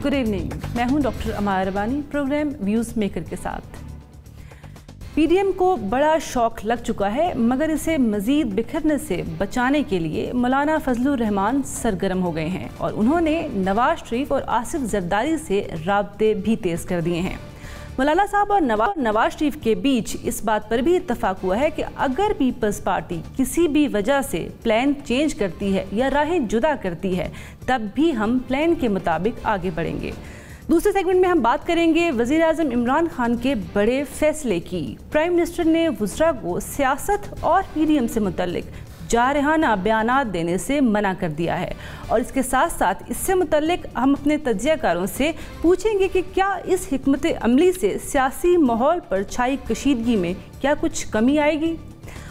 Good evening, मैं हूं doctor अमाया रबानी, programme views maker के साथ। पीडीएम को बड़ा शौक लग चुका है, मगर इसे मज़ीद बिखरने से बचाने के लिए मौलाना फजलुर रहमान सरगर्म हो गए हैं और उन्होंने नवाज शरीफ और आसिफ जरदारी से राब्ते भी तेज़ कर दिए हैं। मौलाना साहब और नवाज शरीफ के बीच इस बात पर भी इत्तफाक हुआ है कि अगर पीपल्स पार्टी किसी भी वजह से प्लान चेंज करती है या राहें जुदा करती है, तब भी हम प्लान के मुताबिक आगे बढ़ेंगे। दूसरे सेगमेंट में हम बात करेंगे वज़ीर आज़म इमरान खान के बड़े फैसले की। प्राइम मिनिस्टर ने वुज़रा को सियासत और पीडीएम से मुतल्लिक जारहाना बयानात देने से मना कर दिया है और इसके साथ साथ इससे मुतल्लिक हम अपने तज्ज़ियाकारों से पूछेंगे कि क्या इस हिकमत अमली से सियासी माहौल पर छाई कशीदगी में क्या कुछ कमी आएगी।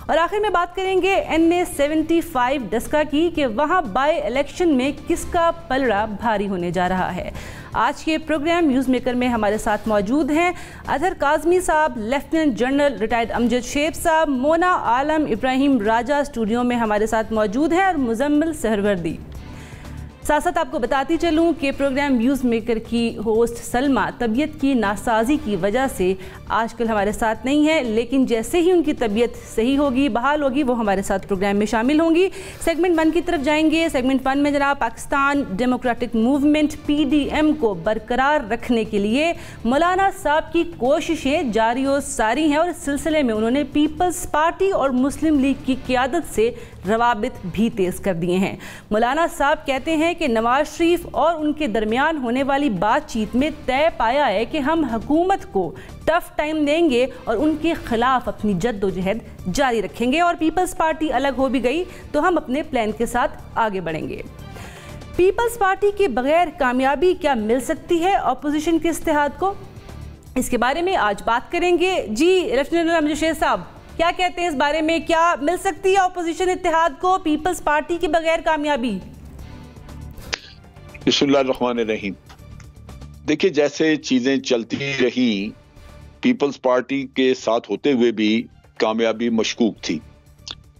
और आखिर में बात करेंगे NA-75 डस्का की कि वहाँ बाय इलेक्शन में किसका पलड़ा भारी होने जा रहा है। आज के प्रोग्राम न्यूज़ मेकर में हमारे साथ मौजूद हैं Azhar Kazmi sahab, lieutenant general retired Amjad Shaikh sahab, Mona Alam, Ibrahim Raja studio में हमारे साथ मौजूद हैं और मुजम्मिल सहरवर्दी। साथ साथ आपको बताती चलूँ कि प्रोग्राम व्यूज़ मेकर की होस्ट सलमा तबीयत की नासाजी की वजह से आजकल हमारे साथ नहीं है, लेकिन जैसे ही उनकी तबीयत सही होगी, बहाल होगी, वो हमारे साथ प्रोग्राम में शामिल होंगी। सेगमेंट 1 की तरफ जाएंगे। सेगमेंट 1 में जनाब पाकिस्तान डेमोक्रेटिक मूवमेंट PDM को बरकरार रखने के लिए मौलाना साहब की कोशिशें जारी और सारी हैं और इस सिलसिले में उन्होंने पीपल्स पार्टी और मुस्लिम लीग की क़ियादत से रवाबित भी तेज़ कर दिए हैं। मौलाना साहब कहते हैं कि नवाज शरीफ और उनके दरमियान होने वाली बातचीत में तय पाया है कि हम हुकूमत को टफ टाइम देंगे और उनके खिलाफ अपनी जद्दोजहद जारी रखेंगे और पीपल्स पार्टी अलग हो भी गई तो हम अपने प्लान के साथ आगे बढ़ेंगे। पीपल्स पार्टी के बगैर कामयाबी क्या मिल सकती है अपोजिशन के इत्तेहाद को, इसके बारे में आज बात करेंगे। जी लेफ्टिनेंट अमजद शेख साहब, क्या कहते हैं इस बारे में, क्या मिल सकती है अपोजिशन इत्तेहाद को पीपल्स पार्टी के बगैर कामयाबी? बिस्मिल्लाहिर्रहमानिर्रहीम। देखिए, जैसे चीजें चलती रही, पीपल्स पार्टी के साथ होते हुए भी कामयाबी मशकूक थी।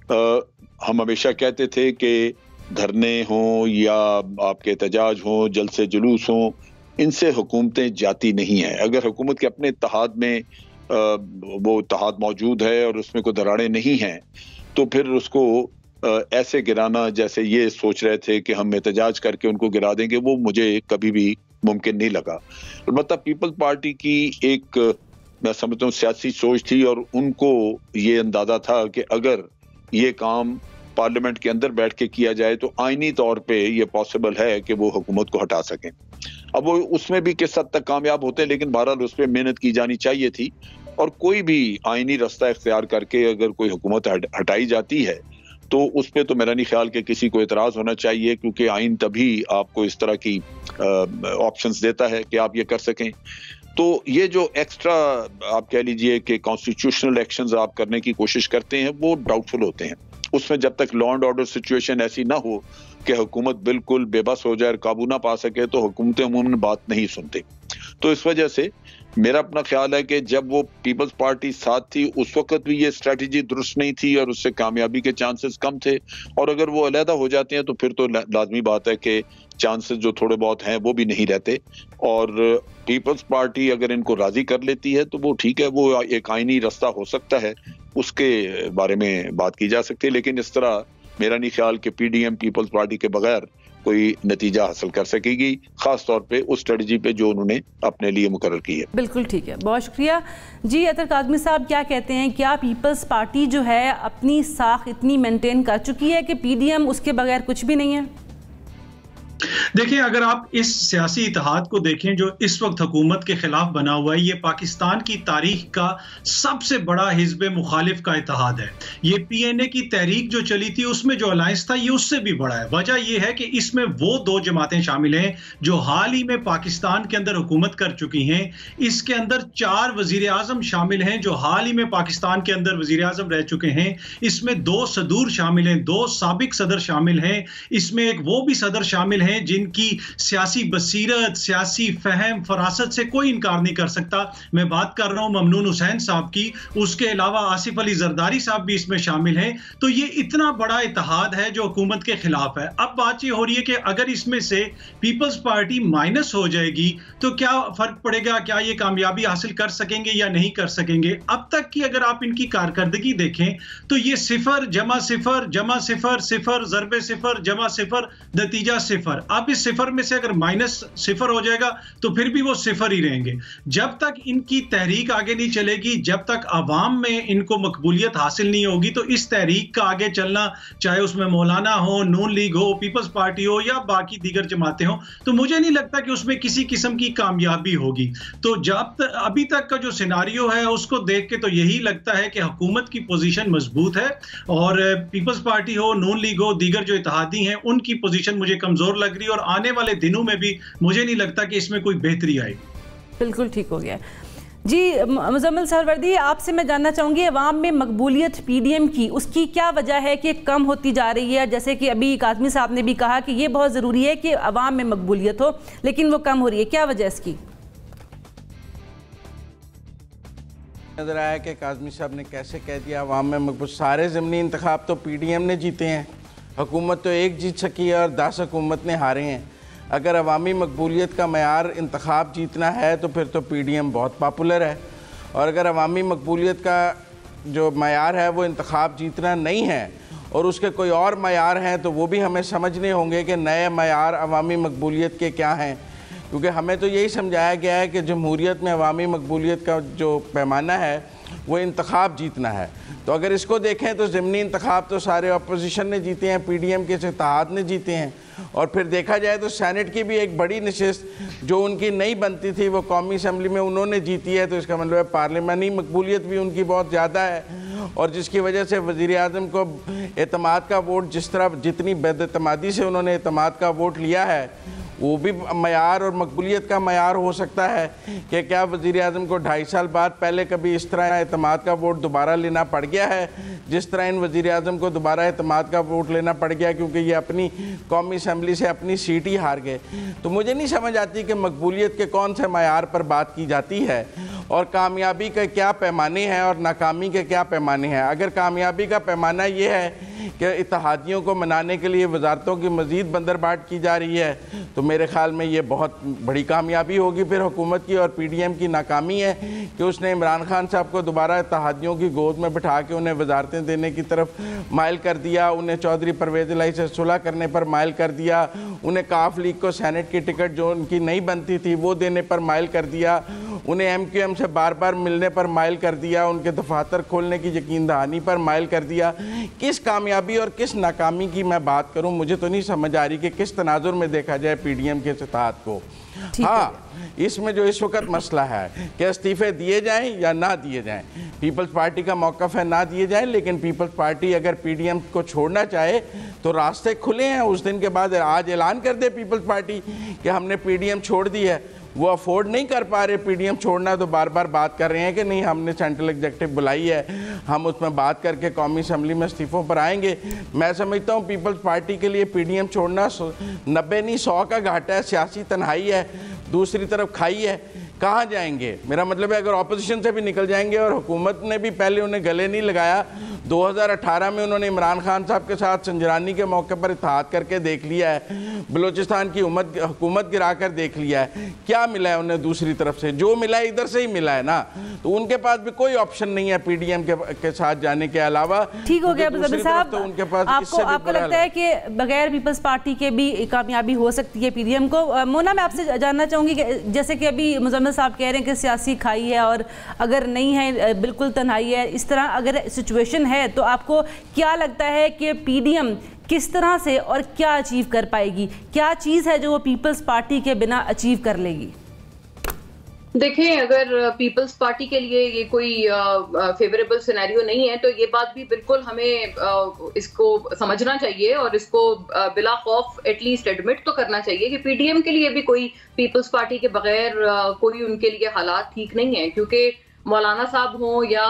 हम हमेशा कहते थे कि धरने हों या आपके एहतजाज हों, जलसे जुलूस हों, इनसे हुकूमतें जाती नहीं हैं। अगर हुकूमत के अपने इत्तेहाद में वो इत्तेहाद मौजूद है और उसमें कोई दरारें नहीं हैं, तो फिर उसको ऐसे गिराना जैसे ये सोच रहे थे कि हम एहतजाज करके उनको गिरा देंगे, वो मुझे कभी भी मुमकिन नहीं लगा। मतलब पीपल्स पार्टी की एक, मैं समझता हूँ, सियासी सोच थी और उनको ये अंदाजा था कि अगर ये काम पार्लियामेंट के अंदर बैठ के किया जाए तो आईनी तौर पे ये पॉसिबल है कि वो हुकूमत को हटा सकें। अब वो उसमें भी किस हद तक कामयाब होते हैं, लेकिन बहरहाल उस पर मेहनत की जानी चाहिए थी और कोई भी आईनी रास्ता इख्तियार करके अगर कोई हुकूमत हटाई जाती है तो उस पर तो मेरा नहीं ख्याल कि किसी को एतराज होना चाहिए, क्योंकि आइन तभी आपको इस तरह की ऑप्शंस देता है कि आप ये कर सकें। तो ये जो एक्स्ट्रा आप कह लीजिए कि कॉन्स्टिट्यूशनल एक्शंस आप करने की कोशिश करते हैं, वो डाउटफुल होते हैं। उसमें जब तक लॉ एंड ऑर्डर सिचुएशन ऐसी ना हो कि हुकूमत बिल्कुल बेबस हो जाए और काबू ना पा सके, तो हुकूमतें अमूमन बात नहीं सुनती। तो इस वजह से मेरा अपना ख्याल है कि जब वो पीपल्स पार्टी साथ थी उस वक्त भी ये स्ट्रेटजी दुरुस्त नहीं थी और उससे कामयाबी के चांसेस कम थे, और अगर वो अलहदा हो जाते हैं तो फिर तो लाजमी बात है कि चांसेस जो थोड़े बहुत हैं वो भी नहीं रहते। और पीपल्स पार्टी अगर इनको राजी कर लेती है तो वो ठीक है, वो एक आईनी रास्ता हो सकता है, उसके बारे में बात की जा सकती है। लेकिन इस तरह मेरा नहीं ख्याल कि PDM पीपल्स पार्टी के बगैर कोई नतीजा हासिल कर सकेगी, खास तौर पे उस स्ट्रेटजी पे जो उन्होंने अपने लिए मुकर्रर की है। बिल्कुल ठीक है, बहुत शुक्रिया। जी अतर काज़मी साहब, क्या कहते हैं, क्या पीपल्स पार्टी जो है अपनी साख इतनी मेंटेन कर चुकी है कि PDM उसके बगैर कुछ भी नहीं है? देखिए, अगर आप इस सियासी इत्तेहाद को देखें जो इस वक्त हुकूमत के खिलाफ बना हुआ है, ये पाकिस्तान की तारीख का सबसे बड़ा हिज़्ब मुखालिफ का इत्तेहाद है। ये PNA की तहरीक जो चली थी उसमें जो अलायंस था ये उससे भी बड़ा है। वजह यह है कि इसमें वो दो जमातें शामिल हैं जो हाल ही में पाकिस्तान के अंदर हुकूमत कर चुकी हैं। इसके अंदर 4 वजीर आजम शामिल हैं जो हाल ही में पाकिस्तान के अंदर वजीर आजम रह चुके हैं। इसमें 2 सदूर शामिल हैं, 2 साबिक सदर शामिल हैं, इसमें एक वो भी सदर शामिल हैं जिनकी सियासी बसीरत, सियासी फहम, फरासत से कोई इनकार नहीं कर सकता। मैं बात कर रहा हूं ममनून हुसैन साहब की, उसके अलावा आसिफ अली जरदारी साहब भी इसमें शामिल हैं। तो ये इतना बड़ा इत्तेहाद है जो हुकूमत के खिलाफ है। अब बात ये हो रही है कि अगर इसमें से पीपल्स पार्टी माइनस हो जाएगी तो क्या फर्क पड़ेगा, क्या ये कामयाबी हासिल कर सकेंगे या नहीं कर सकेंगे। अब तक की अगर आप इनकी कारकर्दगी देखें तो ये सिफर जमा सिफर जमा सिफर, सिफर ज़रबे सिफर जमा सिफर, नतीजा सिफर। अब इस सिफर में से अगर माइनस सिफर हो जाएगा तो फिर भी वो सिफर ही रहेंगे। जब तक इनकी तहरीक आगे नहीं चलेगी, जब तक आवाम में इनको मकबूलियत हासिल नहीं होगी, तो इस तहरीक का आगे चलना, चाहे उसमें मौलाना हो, नून लीग हो, पीपल्स पार्टी हो या बाकी दीगर जमातें हो, तो मुझे नहीं लगता कि उसमें किसी किस्म की कामयाबी होगी। तो जब अभी तक का जो सिनारियो है उसको देख के तो यही लगता है कि हुकूमत की पोजीशन मजबूत है और पीपल्स पार्टी हो, नून लीग हो, दीगर जो इत्तेहादी हैं, उनकी पोजीशन मुझे कमजोर लग रही है और आने वाले दिनों में भी मुझे नहीं लगता कि इसमें कोई बेहतरी आएगी। बिल्कुल ठीक हो गया जी। मुजम्मिल सरवर्दी, आपसे मैं जानना चाहूँगी, अवाम में मकबूलियत पीडीएम की उसकी क्या वजह है कि कम होती जा रही है? जैसे कि अभी काज़मी साहब ने भी कहा कि ये बहुत ज़रूरी है कि अवाम में मकबूलियत हो, लेकिन वो कम हो रही है, क्या वजह इसकी? नजर आया कि काज़मी साहब ने कैसे कह दिया अवाम में मकबूल। सारे ज़मीनी इंतखाब तो पीडीएम ने जीते हैं, हुकूमत तो एक जीत सकी है और 10 हुकूमत ने हारे हैं। अगर अवामी मकबूलियत का मयार इंतखाब जीतना है तो फिर तो पीडीएम बहुत पॉपुलर है, और अगर अवामी मकबूलियत का जो मयार है वो इंतखाब जीतना नहीं है और उसके कोई और मयार हैं, तो वो भी हमें समझने होंगे कि नए मयार अवामी मकबूलियत के क्या हैं। क्योंकि हमें तो यही समझाया गया है कि जमहूरियत में अवामी मकबूलियत का जो पैमाना है वो इंतखाब जीतना है। तो अगर इसको देखें तो ज़मीनी इंतखाब तो सारे अपोजिशन ने जीते हैं, पीडीएम के इत्तेहाद ने जीते हैं, और फिर देखा जाए तो सेनेट की भी एक बड़ी नशिस्त जो उनकी नहीं बनती थी वो कौमी असम्बली में उन्होंने जीती है। तो इसका मतलब है पार्लियामानी मकबूलियत भी उनकी बहुत ज़्यादा है, और जिसकी वजह से वज़ीर आज़म को एतमाद का वोट, जिस तरह जितनी बेदतमादी से उन्होंने एतमाद का वोट लिया है, वो भी मयार और मकबूलियत का मयार हो सकता है कि क्या वज़ीर आज़म को 2.5 साल बाद पहले कभी इस तरह एतमाद का वोट दोबारा लेना पड़ गया है जिस तरह इन वज़ीर आज़म को दोबारा एतमाद का वोट लेना पड़ गया, क्योंकि ये अपनी कौमी असम्बली से अपनी सीट ही हार गए। तो मुझे नहीं समझ आती कि मकबूलियत के कौन से मयार पर बात की जाती है और कामयाबी के क्या पैमाने हैं और नाकामी के क्या पैमाने हैं। अगर कामयाबी का पैमाना ये है कि इत्तेहादियों को मनाने के लिए वजारतों की मज़ीद बंदरबाट की जा रही है, तो मेरे ख़्याल में ये बहुत बड़ी कामयाबी होगी फिर हुकूमत की। और पीडीएम की नाकामी है कि उसने इमरान खान साहब को दोबारा इत्तेहादियों की गोद में बिठा के उन्हें वजारतें देने की तरफ माइल कर दिया, उन्हें चौधरी परवेज़ इलाही से सुलह करने पर माइल कर दिया, उन्हें काफ लीग को सेनेट की टिकट जो उनकी नहीं बनती थी वो देने पर माइल कर दिया, उन्हें एमक्यूएम से बार बार मिलने पर माइल कर दिया, उनके दफातर खोलने की यकीन दहानी पर माइल कर दिया। किस कामयाबी और किस नाकामी की मैं बात करूं, मुझे तो नहीं समझ आ रही कि किस तनाजुर में देखा जाए पीडीएम के इत्तेहाद को। हाँ, इसमें जो इस वक्त मसला है कि इस्तीफे दिए जाएं या ना दिए जाएं, पीपल्स पार्टी का मौक़िफ़ है ना दिए जाएं, लेकिन पीपल्स पार्टी अगर पीडीएम को छोड़ना चाहे तो रास्ते खुले हैं। उस दिन के बाद आज ऐलान कर दे पीपल्स पार्टी कि हमने पीडीएम छोड़ दी है। वो अफोर्ड नहीं कर पा रहे पीडीएम छोड़ना, तो बार बार बात कर रहे हैं कि नहीं हमने सेंट्रल एग्जीक्यूटिव बुलाई है, हम उसमें बात करके कौमी असम्बली में इस्तीफ़ों पर आएंगे। मैं समझता हूँ पीपल्स पार्टी के लिए पीडीएम छोड़ना 90 नहीं 100 का घाटा है, सियासी तन्हाई है, दूसरी तरफ खाई है, कहाँ जाएंगे। मेरा मतलब है अगर ऑपोजिशन से भी निकल जाएंगे, और हुकूमत ने भी पहले उन्हें गले नहीं लगाया। 2018 में उन्होंने इमरान खान साहब के साथ संजरानी के मौके पर इत्तेहाद करके देख लिया है, बलूचिस्तान की हुकूमत गिरा कर देख लिया है, क्या मिला है उन्हें दूसरी तरफ से? जो मिला है इधर से ही मिला है ना, तो उनके पास भी कोई ऑप्शन नहीं है पीडीएम के साथ जाने के अलावा। ठीक हो गया साहब, तो उनके पास आपको लगता है कि बगैर पीपल्स पार्टी के भी कामयाबी हो सकती है पीडीएम को? मोना, मैं आपसे जानना चाहूँगी कि जैसे कि अभी मुजम्मिल साहब कह रहे हैं कि सियासी खाई है और अगर नहीं है बिल्कुल तन्हाई है, इस तरह अगर सिचुएशन है तो आपको क्या लगता है कि पीडीएम किस तरह से और क्या अचीव कर पाएगी? क्या चीज़ है जो वो पीपल्स पार्टी के बिना अचीव कर लेगी? देखें, अगर पीपल्स पार्टी के लिए ये कोई फेवरेबल सिनेरियो नहीं है तो ये बात भी बिल्कुल हमें इसको समझना चाहिए और इसको बिला खौफ एटलीस्ट एडमिट तो करना चाहिए कि पीडीएम के लिए भी कोई पीपल्स पार्टी के बगैर कोई उनके लिए हालात ठीक नहीं है। क्योंकि मौलाना साहब हो या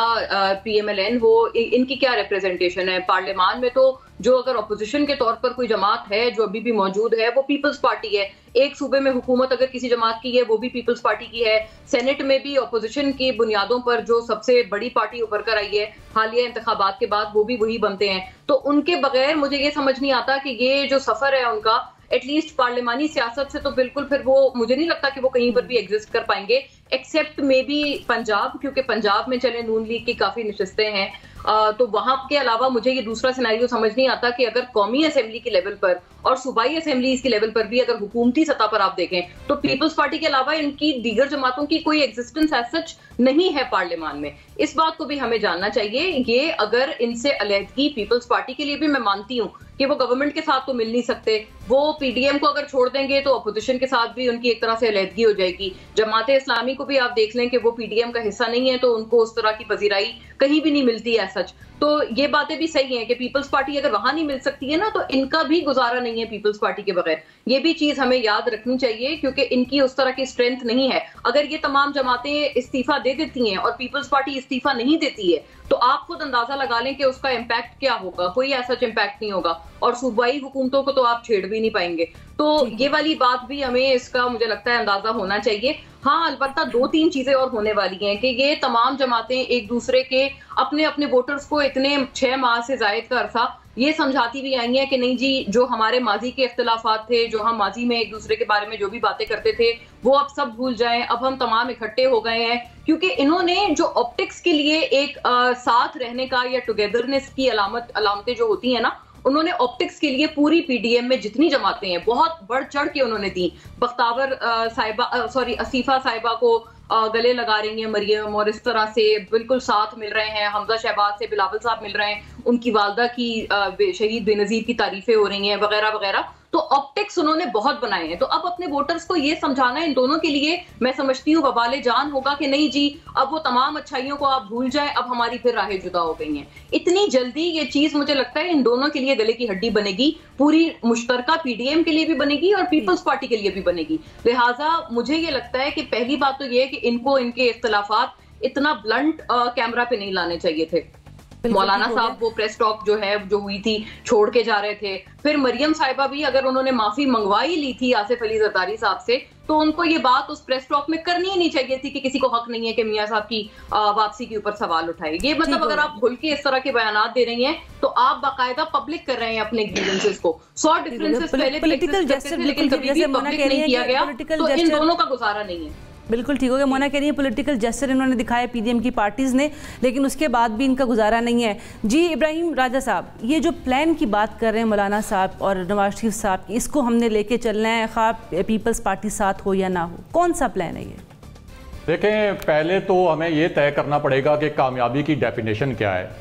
पीएमएलएन हो, इनकी क्या रिप्रेजेंटेशन है पार्लियामान में? तो जो अगर अपोजिशन के तौर पर कोई जमात है जो अभी भी मौजूद है वो पीपल्स पार्टी है। एक सूबे में हुकूमत अगर किसी जमात की है वो भी पीपल्स पार्टी की है। सेनेट में भी अपोजिशन की बुनियादों पर जो सबसे बड़ी पार्टी उभर कर आई है हालिया इंतखाबात के बाद वो भी वही बनते हैं। तो उनके बगैर मुझे ये समझ नहीं आता कि ये जो सफर है उनका एटलीस्ट पार्लिमानी सियासत से तो बिल्कुल फिर वो मुझे नहीं लगता कि वो कहीं पर भी एग्जिस्ट कर पाएंगे एक्सेप्ट मे बी पंजाब, क्योंकि पंजाब में चले नून लीग की काफी नशिस्तें हैं। तो वहां के अलावा मुझे ये दूसरा सिनेरियो समझ नहीं आता कि अगर कौमी असेंबली की लेवल पर और सूबाई असेंबली की लेवल पर भी अगर हुकूमती सतह पर आप देखें तो पीपल्स पार्टी के अलावा इनकी दीगर जमातों की कोई एग्जिस्टेंस एज सच नहीं है पार्लियामान में। इस बात को भी हमें जानना चाहिए। ये अगर इनसे अलहदगी पीपल्स पार्टी के लिए भी मैं मानती हूँ कि वो गवर्नमेंट के साथ तो मिल नहीं सकते, वो पीडीएम को अगर छोड़ देंगे तो अपोजिशन के साथ भी उनकी एक तरह से अलहदगी हो जाएगी। जमात इस्लामी को भी आप देख लें कि वो पीडीएम का हिस्सा नहीं है तो उनको उस तरह की पजीराई कहीं भी नहीं मिलती है सच। तो ये बातें भी सही हैं कि पीपल्स पार्टी अगर वहां नहीं मिल सकती है ना तो इनका भी गुजारा नहीं है पीपल्स पार्टी के बगैर। ये भी चीज हमें याद रखनी चाहिए क्योंकि इनकी उस तरह की स्ट्रेंथ नहीं है। अगर ये तमाम जमातें इस्तीफा दे देती हैं और पीपल्स पार्टी इस्तीफा नहीं देती है तो आप खुद अंदाजा लगा लें कि उसका इम्पैक्ट क्या होगा। कोई ऐसा इम्पैक्ट नहीं होगा और सूबाई हुकूमतों को तो आप छेड़ भी नहीं पाएंगे। तो ये वाली बात भी हमें इसका मुझे लगता है अंदाजा होना चाहिए। हाँ, अलबत्ता 2-3 चीजें और होने वाली हैं कि ये तमाम जमातें एक दूसरे के अपने अपने वोटर्स को इतने 6 माह से जायद का अरसा ये समझाती भी आई हैं कि नहीं जी, जो हमारे माजी के इख्तिलाफात थे, जो हम माजी में एक दूसरे के बारे में जो भी बातें करते थे वो अब सब भूल जाएं, अब हम तमाम इकट्ठे हो गए हैं। क्योंकि इन्होंने जो ऑप्टिक्स के लिए एक साथ रहने का या टुगेदरनेस की अलामतें जो होती है ना, उन्होंने ऑप्टिक्स के लिए पूरी पीडीएम में जितनी जमातें हैं बहुत बढ़ चढ़ के उन्होंने दी। बख्तावर असीफा साहिबा को गले लगा रही हैं मरियम और इस तरह से बिल्कुल साथ मिल रहे हैं। हमजा शहबाज से बिलावल साहब मिल रहे हैं, उनकी वालदा की शहीद बेनजीर की तारीफें हो रही हैं वगैरह वगैरह। तो ऑप्टिक्स उन्होंने बहुत बनाए हैं। तो अब अपने वोटर्स को ये समझाना इन दोनों के लिए मैं समझती हूँ वबाले जान होगा कि नहीं जी, अब वो तमाम अच्छाइयों को आप भूल जाएं, अब हमारी फिर राहें जुदा हो गई हैं। इतनी जल्दी ये चीज मुझे लगता है इन दोनों के लिए गले की हड्डी बनेगी, पूरी मुश्तरका पीडीएम के लिए भी बनेगी और पीपल्स पार्टी के लिए भी बनेगी। लिहाजा मुझे ये लगता है कि पहली बात तो ये है कि इनको इनके इख्तिलाफात इतना ब्लंट कैमरा पे नहीं लाने चाहिए थे। मौलाना साहब वो प्रेस टॉक जो है जो हुई थी छोड़ के जा रहे थे। फिर मरियम साहिबा भी अगर उन्होंने माफी मंगवाई ली थी आसिफ अली जरदारी साहब से तो उनको ये बात उस प्रेस टॉक में करनी ही नहीं चाहिए थी कि किसी को हक नहीं है कि मियां साहब की वापसी के ऊपर सवाल उठाए। ये मतलब अगर आप खुल के इस तरह के बयानात दे रही हैं तो आप बाकायदा पब्लिक कर रहे हैं अपने ग्रीवेंसेस को। 100 डिफरेंसेस पहले भी एग्जिस्ट करते थे लेकिन कभी भी पब्लिक नहीं किया गया, तो इन दोनों का गुजारा नहीं है। बिल्कुल ठीक हो गया। मोना कह रही है पॉलिटिकल जेस्चर इन्होंने दिखाया पीडीएम की पार्टीज़ ने, लेकिन उसके बाद भी इनका गुजारा नहीं है। जी इब्राहिम राजा साहब, ये जो प्लान की बात कर रहे हैं मौलाना साहब और नवाज शरीफ साहब की, इसको हमने लेके चलना है खा पीपल्स पार्टी साथ हो या ना हो, कौन सा प्लान है ये? देखें, पहले तो हमें ये तय करना पड़ेगा कि कामयाबी की डेफिनेशन क्या है।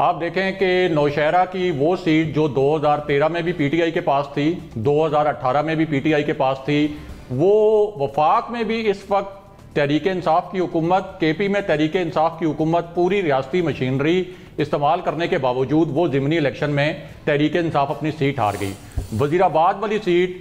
आप देखें कि नौशहरा की वो सीट जो 2013 में भी पीटीआई के पास थी, 2018 में भी पीटीआई के पास थी, वो वफाक में भी इस वक्त तहरीक इंसाफ की हुकूमत, केपी में तहरीक इंसाफ की हुकूमत पूरी रियासती मशीनरी इस्तेमाल करने के बावजूद वो ज़िमनी इलेक्शन में तहरीक इंसाफ अपनी सीट हार गई। वज़ीराबाद वाली सीट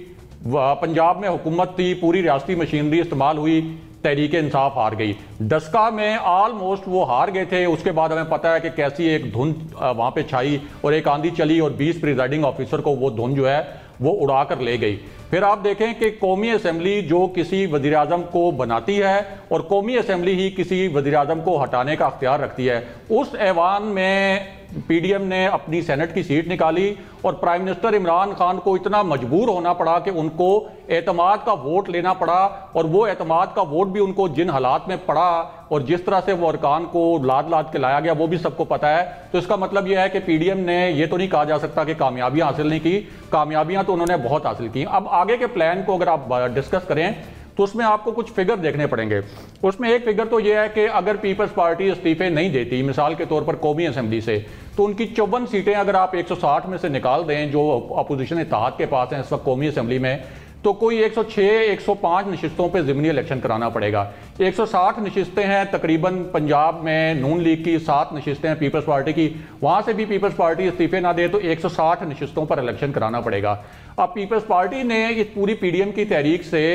पंजाब में हुकूमत थी, पूरी रियासती मशीनरी इस्तेमाल हुई, तहरीक इंसाफ हार गई। डस्का में ऑलमोस्ट वो हार गए थे। उसके बाद हमें पता है कि कैसी एक धुंध वहाँ पे छाई और एक आंधी चली और 20 प्रिजाइडिंग ऑफिसर को वो धुंध जो है वो उड़ा कर ले गई। फिर आप देखें कि कौमी असम्बली जो किसी वज़ीर आज़म को बनाती है और कौमी असम्बली ही किसी वज़ीर आज़म को हटाने का अख्तियार रखती है, उस ऐवान में पीडीएम ने अपनी सेनेट की सीट निकाली और प्राइम मिनिस्टर इमरान खान को इतना मजबूर होना पड़ा कि उनको एतमाद का वोट लेना पड़ा और वो एतमाद का वोट भी उनको जिन हालात में पड़ा और जिस तरह से वो अरकान को लाद लाद के लाया गया वो भी सबको पता है। तो इसका मतलब यह है कि पीडीएम ने ये तो नहीं कहा जा सकता कि कामयाबियां हासिल नहीं की, कामयाबियां तो उन्होंने बहुत हासिल की। अब आगे के प्लान को अगर आप डिस्कस करें तो उसमें आपको कुछ फिगर देखने पड़ेंगे। उसमें एक फिगर तो यह है कि अगर पीपल्स पार्टी इस्तीफे नहीं देती, मिसाल के तौर पर कौमी असेंबली से, तो उनकी 54 सीटें अगर आप 160 में से निकाल दें जो अपोजिशन इत्तेहाद के पास हैं इस वक्त कौमी असेंबली में, तो कोई 106-105 नशिस्तों पे ज़िमनी इलेक्शन कराना पड़ेगा। 160 नशिस्तें हैं तकरीबन पंजाब में नून लीग की, 7 नशिस्तें हैं पीपल्स पार्टी की, वहाँ से भी पीपल्स पार्टी इस्तीफे ना दे तो 160 नशिस्तों पर इलेक्शन कराना पड़ेगा। अब पीपल्स पार्टी ने इस पूरी पीडीएम की तहरीक से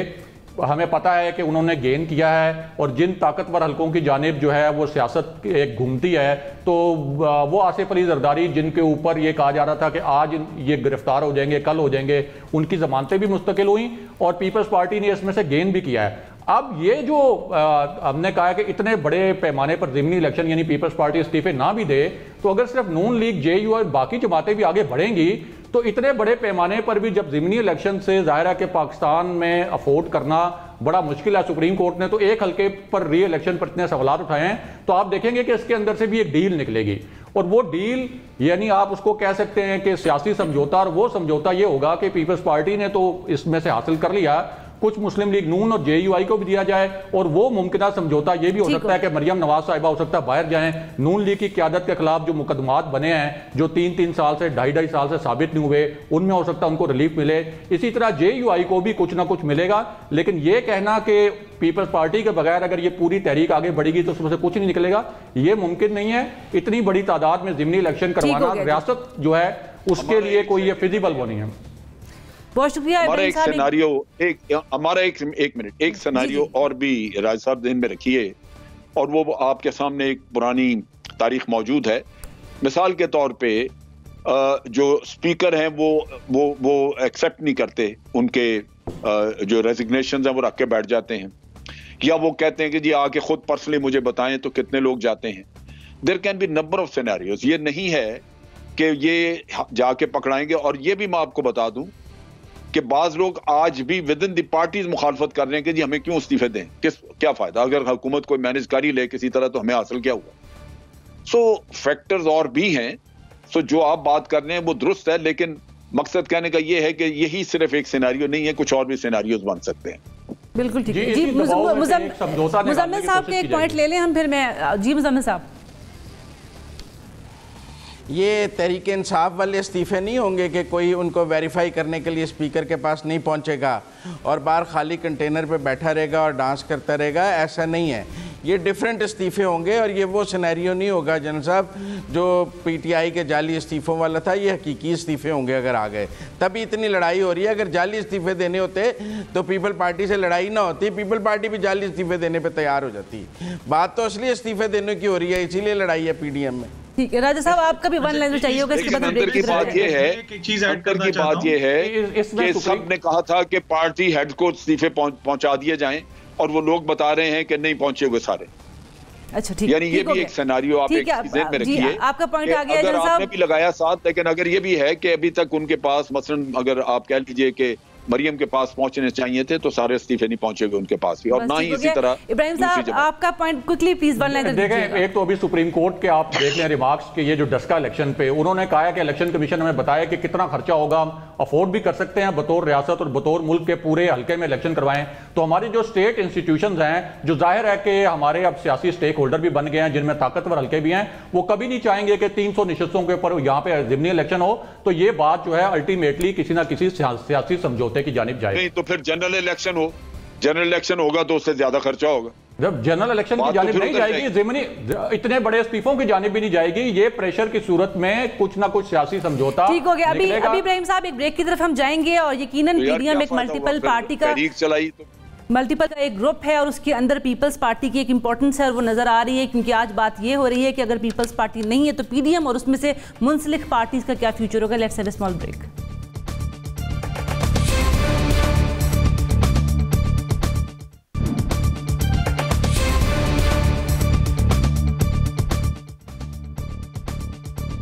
हमें पता है कि उन्होंने गेन किया है और जिन ताकतवर हलकों की जानिब जो है वो सियासत एक घूमती है, तो वो आसिफ अली जरदारी जिनके ऊपर ये कहा जा रहा था कि आज ये गिरफ्तार हो जाएंगे, कल हो जाएंगे, उनकी जमानतें भी मुस्तकिल हुई और पीपल्स पार्टी ने इसमें से गेन भी किया है। अब ये जो हमने कहा है कि इतने बड़े पैमाने पर ज़िमनी इलेक्शन यानी पीपल्स पार्टी इस्तीफे ना भी दे, तो अगर सिर्फ नून लीग, जेयू और बाकी जमातें भी आगे बढ़ेंगी तो इतने बड़े पैमाने पर भी जब ज़िमनी इलेक्शन से ज़ाहिर है कि पाकिस्तान में अफोर्ड करना बड़ा मुश्किल है। सुप्रीम कोर्ट ने तो एक हल्के पर री इलेक्शन पर इतने सवाल उठाए हैं, तो आप देखेंगे कि इसके अंदर से भी एक डील निकलेगी और वो डील यानी आप उसको कह सकते हैं कि सियासी समझौता, और वो समझौता ये होगा कि पीपल्स पार्टी ने तो इसमें से हासिल कर लिया, कुछ मुस्लिम लीग नून और जेयूआई को भी दिया जाए, और वो मुमकिन समझौता ये भी हो सकता है कि मरियम नवाज साहिबा हो सकता है बाहर जाएं, नून लीग की क्यादत के खिलाफ जो मुकदमात बने हैं जो 3-3 साल से 2.5 साल से साबित नहीं हुए, उनमें हो सकता है उनको रिलीफ मिले। इसी तरह जेयूआई को भी कुछ ना कुछ मिलेगा। लेकिन ये कहना कि पीपल्स पार्टी के बगैर अगर ये पूरी तहरीक आगे बढ़ेगी तो उसमें से कुछ नहीं निकलेगा, ये मुमकिन नहीं है। इतनी बड़ी तादाद में ज़िमनी इलेक्शन करवाना रियासत जो है उसके लिए कोई ये फिजिबल वो नहीं है। बहुत शुक्रिया। हमारा एक सिनेरियो एक सिनेरियो और भी राज साहब ध्यान में रखिए, और वो आपके सामने एक पुरानी तारीख मौजूद है। मिसाल के तौर पे जो स्पीकर हैं वो एक्सेप्ट नहीं करते, उनके जो रेजिग्नेशन हैं वो रख के बैठ जाते हैं, या वो कहते हैं कि जी आके खुद पर्सनली मुझे बताएं तो कितने लोग जाते हैं। There can be number of scenarios. ये नहीं है कि ये जाके पकड़ाएंगे। और ये भी मैं आपको बता दूं कि बाज लोग आज भी विद इन द पार्टीज मुखालफत कर रहे हैं कि जी हमें क्यों इस्तीफे दें, क्या फायदा, अगर हुकूमत कोई मैनेज कर ही ले किसी तरह तो हमें हासिल क्या हुआ। सो फैक्टर्स और भी हैं। सो जो आप बात कर रहे हैं वो दुरुस्त है, लेकिन मकसद कहने का ये है कि यही सिर्फ एक सिनेरियो नहीं है, कुछ और भी सिनेरियोज बन सकते हैं। बिल्कुल ठीक है जी। मुजम्मिल साहब के एक पॉइंट ले लें हम, फिर मैं जी मुजम्मिल साहब, ये तहरीक इंसाफ वाले इस्तीफ़े नहीं होंगे कि कोई उनको वेरीफाई करने के लिए स्पीकर के पास नहीं पहुंचेगा और बाहर खाली कंटेनर पे बैठा रहेगा और डांस करता रहेगा, ऐसा नहीं है। ये डिफरेंट इस्तीफ़े होंगे और ये वो सिनेरियो नहीं होगा जनरल साहब जो पीटीआई के जाली इस्तीफ़ों वाला था। ये हकीकी इस्तीफ़े होंगे अगर आ गए, तभी इतनी लड़ाई हो रही है। अगर जाली इस्तीफ़े देने होते तो पीपल पार्टी से लड़ाई ना होती, पीपल पार्टी भी जाली इस्तीफ़े देने पर तैयार हो जाती। बात तो असली इस्तीफ़े देने की हो रही है, इसीलिए लड़ाई है पीडीएम में। ठीक है राजा साहब, आपका भी वन लाइन चाहिए होगा इसके बाद अंदर की बात ये है कि सब ने कहा था कि पार्टी हेड को इस्तीफे पहुंचा दिए जाएं और वो लोग बता रहे हैं कि नहीं पहुंचे हुए सारे। अच्छा ठीक, यानी ये भी एक सिनेरियो आप एक ज़हन में रखिए। आपका पॉइंट आ गया अगर आपने भी लगाया साथ, लेकिन अगर ये भी है कि अभी तक उनके पास मसलन अगर आप कह लीजिए कि मरियम के पास पहुंचने चाहिए थे तो सारे इस्तीफे नहीं पहुंचे हुए उनके पास भी, और ना ही इसी तरह। इब्राहिम साहब आपका point quickly please one line देखें। एक तो अभी सुप्रीम कोर्ट के आप देख लें रिमार्क्स के, ये जो डस्का इलेक्शन पे उन्होंने कहा है कि इलेक्शन कमीशन हमें बताया कि कितना खर्चा होगा, अफोर्ड भी कर सकते हैं बतौर रियासत और बतौर मुल्क के पूरे हल्के में इलेक्शन करवाएं। तो हमारी जो स्टेट इंस्टीट्यूशंस हैं, जो जाहिर है कि हमारे अब सियासी स्टेक होल्डर भी बन गए हैं जिनमें ताकतवर हल्के भी हैं, वो कभी नहीं चाहेंगे कि 300 निशस्तों के ऊपर यहाँ पे ज़िमनी इलेक्शन हो। तो ये बात जो है अल्टीमेटली किसी ना किसी सियासी समझौते की जानिब जाएगी। तो फिर जनरल इलेक्शन होगा तो उससे ज्यादा खर्चा होगा। जब जनरल इलेक्शन की जानिब नहीं जाएगी, ज़िमनी इतने बड़े इस्तीफों की जानिब भी नहीं जाएगी, ये प्रेशर की सूरत में कुछ ना कुछ सियासी समझौता। ठीक हो गया। अभी इब्राहिम साहब एक ब्रेक की तरफ हम जाएंगे और यकीनन पीडीएम एक मल्टीपल पार्टी का मल्टीपल का एक ग्रुप है और उसके अंदर पीपल्स पार्टी की एक इंपॉर्टेंस है और वो नजर आ रही है, क्योंकि आज बात ये हो रही है कि अगर पीपल्स पार्टी नहीं है तो पीडीएम और उसमें से मुंसलिक पार्टीज का क्या फ्यूचर होगा। Let's have a small break.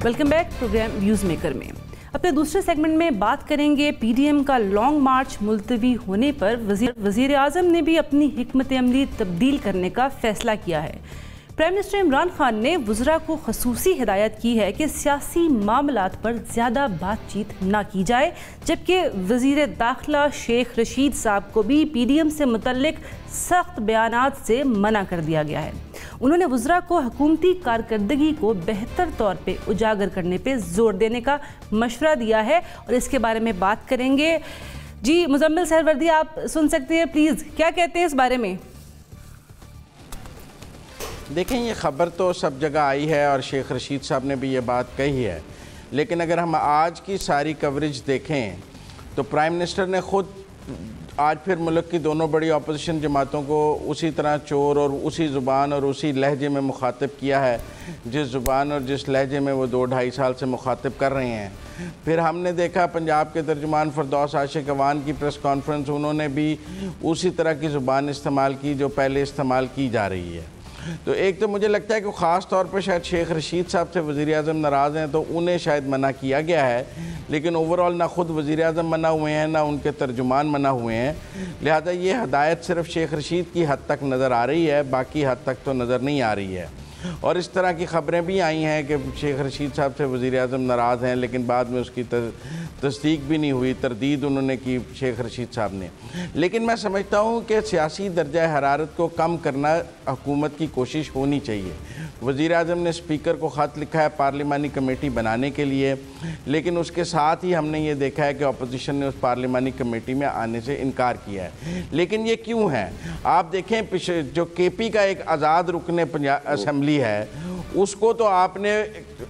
Welcome back program Views Maker में। अपने दूसरे सेगमेंट में बात करेंगे पीडीएम का लॉन्ग मार्च मुलतवी होने पर वजीर आज़म ने भी अपनी हिकमत अमली तब्दील करने का फैसला किया है। प्राइम मिनिस्टर इमरान खान ने वज़रा को खसूसी हिदायत की है कि सियासी मामलात पर ज़्यादा बातचीत ना की जाए, जबकि वज़ीर दाखिला शेख रशीद साहब को भी पीडीएम से मुतल्लिक सख्त बयानात से मना कर दिया गया है। उन्होंने वज़रा को हुकूमती कारकर्दगी को बेहतर तौर पे उजागर करने पे जोर देने का मशवरा दिया है और इसके बारे में बात करेंगे। जी मुजम्मिल सहरवर्दी, आप सुन सकते हैं प्लीज़, क्या कहते हैं इस बारे में? देखें, ये ख़बर तो सब जगह आई है और शेख रशीद साहब ने भी ये बात कही है, लेकिन अगर हम आज की सारी कवरेज देखें तो प्राइम मिनिस्टर ने ख़ुद आज फिर मुल्क की दोनों बड़ी अपोजिशन जमातों को उसी तरह चोर और उसी ज़ुबान और उसी लहजे में मुखातिब किया है जिस ज़ुबान और जिस लहजे में वो 2-2.5 साल से मुखातिब कर रहे हैं। फिर हमने देखा पंजाब के तर्जुमान फरदौस आशिक अवान की प्रेस कॉन्फ्रेंस, उन्होंने भी उसी तरह की ज़ुबान इस्तेमाल की जो पहले इस्तेमाल की जा रही है। तो एक तो मुझे लगता है कि ख़ास तौर पर शायद शेख रशीद साहब से वज़ीर-ए-आज़म नाराज़ हैं तो उन्हें शायद मना किया गया है, लेकिन ओवरऑल ना ख़ुद वज़ीर-ए-आज़म मना हुए हैं ना उनके तर्जुमान मना हुए हैं। लिहाजा ये हदायत सिर्फ शेख रशीद की हद तक नज़र आ रही है, बाकी हद तक तो नज़र नहीं आ रही है। और इस तरह की ख़बरें भी आई हैं कि शेख रशीद साहब से वज़ीर-ए-आज़म नाराज़ हैं, लेकिन बाद में उसकी तस्दीक भी नहीं हुई, तरदीद उन्होंने की शेख रशीद साहब ने। लेकिन मैं समझता हूँ कि सियासी दर्जा हरारत को कम करना हुकूमत की कोशिश होनी चाहिए। वज़ीर-ए-आज़म ने स्पीकर को ख़त लिखा है पार्लिमानी कमेटी बनाने के लिए, लेकिन उसके साथ ही हमने ये देखा है कि अपोजिशन ने उस पार्लिमानी कमेटी में आने से इनकार किया है। लेकिन ये क्यों है? आप देखें जो केपी का एक आज़ाद रुकने असम्बली है उसको तो आपने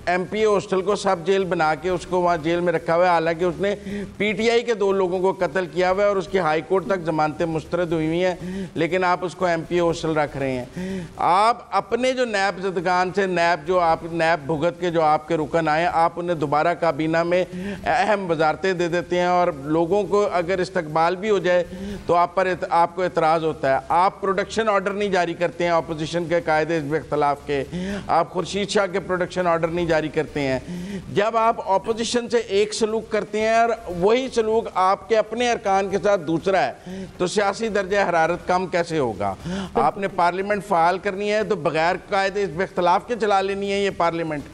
एमपी हॉस्टल को सब जेल बना के उसको वहाँ जेल में रखा हुआ है, हालांकि उसने पीटीआई के 2 लोगों को कत्ल किया हुआ है और उसकी हाई कोर्ट तक जमानतें मुस्तरद हुई हुई हैं, लेकिन आप उसको एमपी हॉस्टल रख रहे हैं। आप अपने जो नैब जदगान से नैब भुगत के जो आपके रुकन आए, आप उन्हें दोबारा काबीना में अहम वजारतें दे देते हैं और लोगों को अगर इस्तकबाल भी हो जाए तो आपको एतराज़ होता है। आप प्रोडक्शन ऑर्डर नहीं जारी करते हैं अपोजिशन के कायदे के खिलाफ के, आप खुर्शीद शाह के प्रोडक्शन ऑर्डर नहीं जारी करते हैं। जब आप अपोजिशन से एक सलूक करते हैं और वही सलूक आपके अपने अरकान के साथ दूसरा है, तो सियासी दर्जा हरारत कम कैसे होगा? आपने पार्लियामेंट फ़ाल करनी है तो बगैर कायदे इस इख्तलाफ के चला लेनी है ये पार्लियामेंट।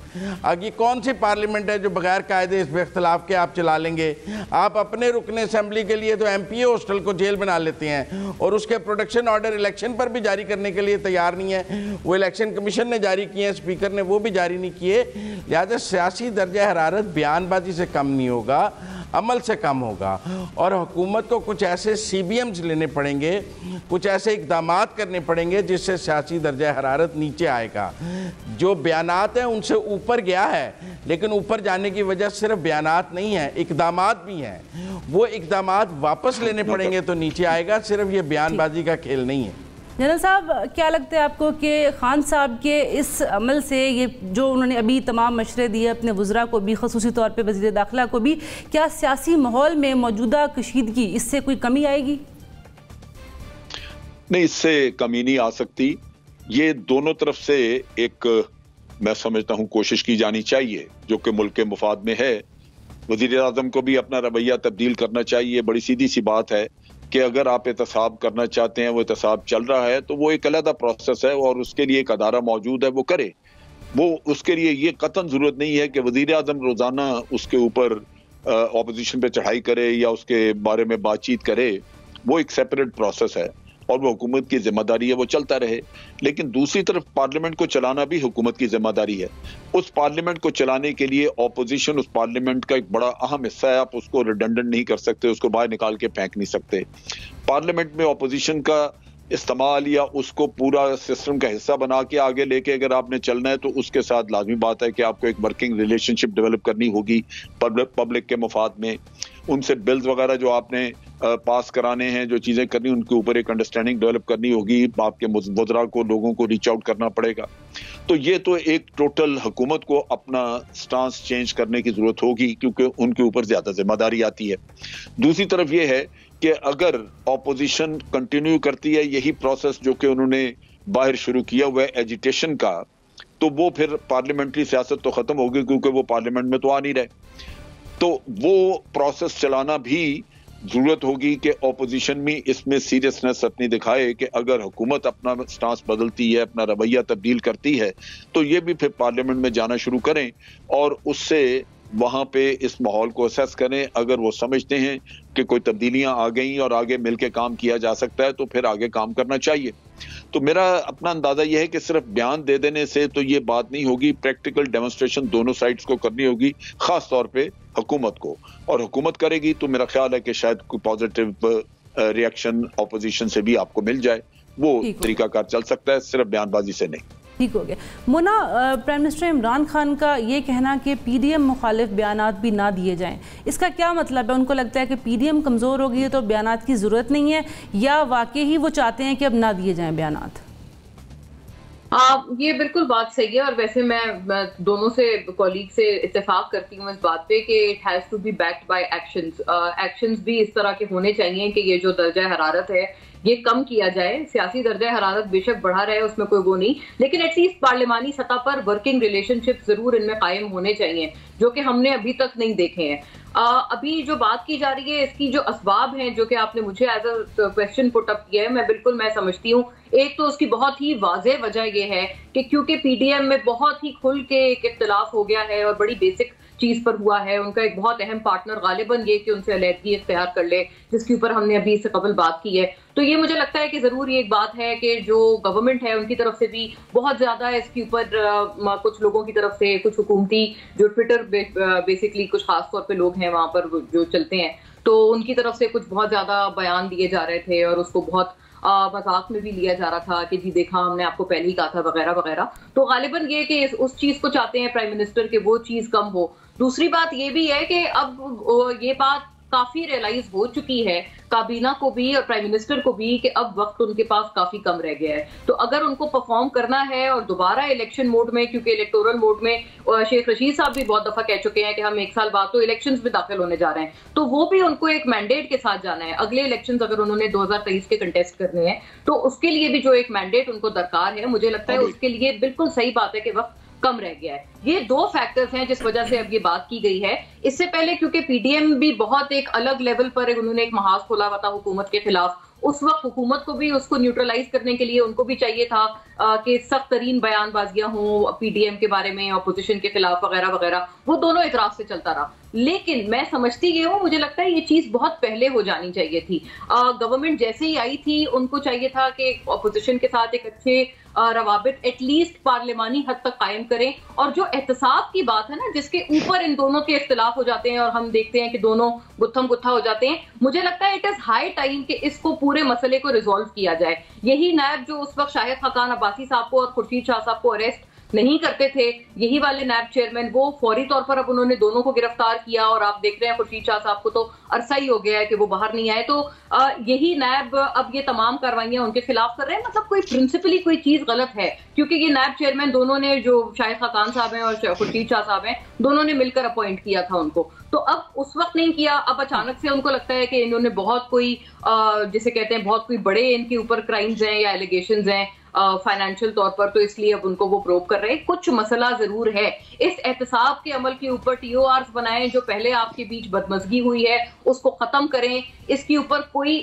आगे कौन सी पार्लियामेंट है जो बगैर कायदे इस इख्तलाफ के आप चला लेंगे? आप अपने रुकने असेंबली के लिए तो एमपी हॉस्टल को जेल बना लेते हैं और उसके प्रोडक्शन ऑर्डर इलेक्शन पर भी जारी करने के लिए तैयार नहीं है। वो इलेक्शन कमीशन ने जारी किए हैं, स्पीकर ने वो भी जारी नहीं किए। लिहाजा सियासी दर्जा हरारत बयानबाजी से कम नहीं होगा, अमल से कम होगा। और हुकूमत को कुछ ऐसे CBMs लेने पड़ेंगे, कुछ ऐसे इक़दामात करने पड़ेंगे जिससे सियासी दर्जा हरारत नीचे आएगा। जो बयानात हैं उनसे ऊपर गया है, लेकिन ऊपर जाने की वजह सिर्फ बयानात नहीं है, इक़दामात भी हैं। वो इक़दामात वापस लेने पड़ेंगे तो नीचे आएगा, सिर्फ ये बयानबाजी का खेल नहीं है। जनरल साहब, क्या लगता है आपको कि खान साहब के इस अमल से, ये जो उन्होंने अभी तमाम मशवरे दिए अपने वज़रा को भी, ख़ुसूसी तौर पे वज़ीर दाखिला को भी, क्या सियासी माहौल में मौजूदा कशीदगी इससे कोई कमी आएगी? नहीं, इससे कमी नहीं आ सकती। ये दोनों तरफ से एक मैं समझता हूँ कोशिश की जानी चाहिए जो कि मुल्क के मुफाद में है। वज़ीर आज़म को भी अपना रवैया तब्दील करना चाहिए। बड़ी सीधी सी बात है कि अगर आप एहतसाब करना चाहते हैं, वो एहतसाब चल रहा है तो वो एक अलग प्रोसेस है और उसके लिए एक अदारा मौजूद है, वो करे। वो उसके लिए ये कतन जरूरत नहीं है कि वज़ीर आज़म रोजाना उसके ऊपर ऑपोजिशन पे चढ़ाई करे या उसके बारे में बातचीत करे। वो एक सेपरेट प्रोसेस है और वो हुकूमत की जिम्मेदारी है, वो चलता रहे। लेकिन दूसरी तरफ पार्लियामेंट को चलाना भी हुकूमत की जिम्मेदारी है। उस पार्लियामेंट को चलाने के लिए ऑपोजिशन उस पार्लियामेंट का एक बड़ा अहम हिस्सा है। आप उसको रिडंडेंट नहीं कर सकते, उसको बाहर निकाल के फेंक नहीं सकते। पार्लियामेंट में ऑपोजिशन का इस्तेमाल या उसको पूरा सिस्टम का हिस्सा बना के आगे लेके अगर आपने चलना है तो उसके साथ लाजमी बात है कि आपको एक वर्किंग रिलेशनशिप डेवलप करनी होगी पब्लिक के मफाद में। उनसे बिल्स वगैरह जो आपने पास कराने हैं, जो चीजें करनी, उनके ऊपर एक अंडरस्टैंडिंग डेवलप करनी होगी। आपके वज़रा को, लोगों को रीच आउट करना पड़ेगा। तो ये तो एक टोटल हुकूमत को अपना स्टांस चेंज करने की जरूरत होगी क्योंकि उनके ऊपर ज्यादा जिम्मेदारी आती है। दूसरी तरफ ये है कि अगर ऑपोजिशन कंटिन्यू करती है यही प्रोसेस जो कि उन्होंने बाहर शुरू किया हुआ है एजिटेशन का, तो वो फिर पार्लियामेंट्री सियासत तो खत्म होगी क्योंकि वो पार्लियामेंट में तो आ नहीं रहे। तो वो प्रोसेस चलाना भी जरूरत होगी कि ऑपोजिशन भी इसमें सीरियसनेस अपनी दिखाए कि अगर हुकूमत अपना स्टांस बदलती है, अपना रवैया तब्दील करती है, तो ये भी फिर पार्लियामेंट में जाना शुरू करें और उससे वहां पे इस माहौल को असेस करें। अगर वो समझते हैं कि कोई तब्दीलियां आ गई और आगे मिलकर काम किया जा सकता है तो फिर आगे काम करना चाहिए। तो मेरा अपना अंदाजा यह है कि सिर्फ बयान दे देने से तो ये बात नहीं होगी, प्रैक्टिकल डेमोन्स्ट्रेशन दोनों साइड्स को करनी होगी, खास तौर पे हुकूमत को। और हुकूमत करेगी तो मेरा ख्याल है कि शायद कोई पॉजिटिव रिएक्शन ऑपोजिशन से भी आपको मिल जाए। वो तरीकाकार चल सकता है, सिर्फ बयानबाजी से नहीं। ठीक हो गया। मोना, प्राइम मिनिस्टर इमरान खान का ये कहना कि पीडीएम मुखालिफ बयानात भी ना दिए जाएं, इसका क्या मतलब है? उनको लगता है कि पीडीएम कमज़ोर हो गई है तो बयानात की ज़रूरत नहीं है, या वाकई ही वो चाहते हैं कि अब ना दिए जाएं बयानात? ये बिल्कुल बात सही है, और वैसे मैं दोनों से कॉलीग से इत्तेफाक करती हूँ इस बात पे कि it has to be backed by actions. Actions भी इस तरह के होने चाहिए कि ये जो दर्जा हरारत है ये कम किया जाए। सियासी दर्जा हरारत बेशक बढ़ा रहे, उसमें कोई वो नहीं, लेकिन एटलीस्ट पार्लिमानी सतह पर वर्किंग रिलेशनशिप जरूर इनमें कायम होने चाहिए, जो कि हमने अभी तक नहीं देखे हैं। अभी जो बात की जा रही है, इसकी जो असबाब हैं जो कि आपने मुझे as a question put up किया है, मैं समझती हूँ। एक तो उसकी बहुत ही वाज़ेह वजह यह है कि क्योंकि पीडीएम में बहुत ही खुल के एक इख्तिलाफ हो गया है और बड़ी बेसिक चीज पर हुआ है। उनका एक बहुत अहम पार्टनर गालिबन ये कि उनसे अलहदगी इख्तियार कर ले, जिसके ऊपर हमने अभी इससे कबल बात की है। तो ये मुझे लगता है कि जरूर ये एक बात है कि जो गवर्नमेंट है उनकी तरफ से भी बहुत ज्यादा इसके ऊपर कुछ लोगों की तरफ से, कुछ हुकूमती जो ट्विटर बेसिकली कुछ खास तौर पे लोग हैं वहां पर जो चलते हैं, तो उनकी तरफ से कुछ बहुत ज्यादा बयान दिए जा रहे थे और उसको बहुत मजाक में भी लिया जा रहा था कि जी देखा हमने आपको पहले ही कहा था वगैरह वगैरह। तो गालिबन ये कि उस चीज को चाहते हैं प्राइम मिनिस्टर के वो चीज कम हो। दूसरी बात ये भी है कि अब ये बात काफी रियलाइज हो चुकी है काबीना को भी और प्राइम मिनिस्टर को भी कि अब वक्त उनके पास काफी कम रह गया है। तो अगर उनको परफॉर्म करना है और दोबारा इलेक्शन मोड में, क्योंकि इलेक्टोरल मोड में शेख रशीद साहब भी बहुत दफा कह चुके हैं कि हम 1 साल बाद तो इलेक्शंस में दाखिल होने जा रहे हैं, तो वो भी उनको एक मैंडेट के साथ जाना है। अगले इलेक्शंस अगर उन्होंने 2023 के कंटेस्ट करने हैं तो उसके लिए भी जो एक मैंडेट उनको दरकार है, मुझे लगता है उसके लिए बिल्कुल सही बात है कि वक्त कम रह गया है। ये 2 फैक्टर्स हैं जिस वजह से अब ये बात की गई है। इससे पहले क्योंकि पीडीएम भी बहुत एक अलग लेवल पर उन्होंने एक महाज खोला हुआ था हुकूमत के खिलाफ, उस वक्त हुकूमत को भी उसको न्यूट्रलाइज करने के लिए उनको भी चाहिए था कि सख्त तरीन बयानबाजियां हों पीडीएम के बारे में, अपोजिशन के खिलाफ वगैरह वगैरह। वो दोनों इतराज से चलता रहा, लेकिन मैं समझती ये हूँ, मुझे लगता है ये चीज बहुत पहले हो जानी चाहिए थी। गवर्नमेंट जैसे ही आई थी उनको चाहिए था कि अपोजिशन के साथ एक अच्छे रवाबित एटलीस्ट पार्लिमानी हद तक कायम करें। और जो एहतसाब की बात है ना, जिसके ऊपर इन दोनों के इख्तिलाफ हो जाते हैं और हम देखते हैं कि दोनों गुत्थम गुत्था हो जाते हैं, मुझे लगता है इट इज हाई टाइम कि इसको पूरे मसले को रिजॉल्व किया जाए। यही नायब जो उस वक्त शाहिद खाकान अब्बासी साहब को और खुर्शीद शाह साहब को अरेस्ट नहीं करते थे, यही वाले नैब चेयरमैन, वो फौरी तौर पर अब उन्होंने दोनों को गिरफ्तार किया और आप देख रहे हैं खुर्शीद शाह साहब को तो अरसा ही हो गया है कि वो बाहर नहीं आए। तो यही नैब अब ये तमाम कार्रवाइयां उनके खिलाफ कर रहे हैं। मतलब कोई प्रिंसिपली कोई चीज गलत है, क्योंकि ये नैब चेयरमैन दोनों ने, जो शाहिद खाकान साहब हैं और खुर्शीद शाह साहब हैं, दोनों ने मिलकर अपॉइंट किया था उनको। तो अब उस वक्त नहीं किया, अब अचानक से उनको लगता है कि इन्होंने बहुत कोई जिसे कहते हैं बहुत कोई बड़े इनके ऊपर क्राइम्स हैं या एलिगेशंस हैं फाइनेंशियल तौर पर, तो इसलिए अब उनको वो प्रोब कर रहे हैं। कुछ मसला जरूर है इस एहतसाब के अमल के ऊपर। टीओआरस बनाएं, जो पहले आपके बीच बदमजगी हुई है उसको खत्म करें। इसके ऊपर कोई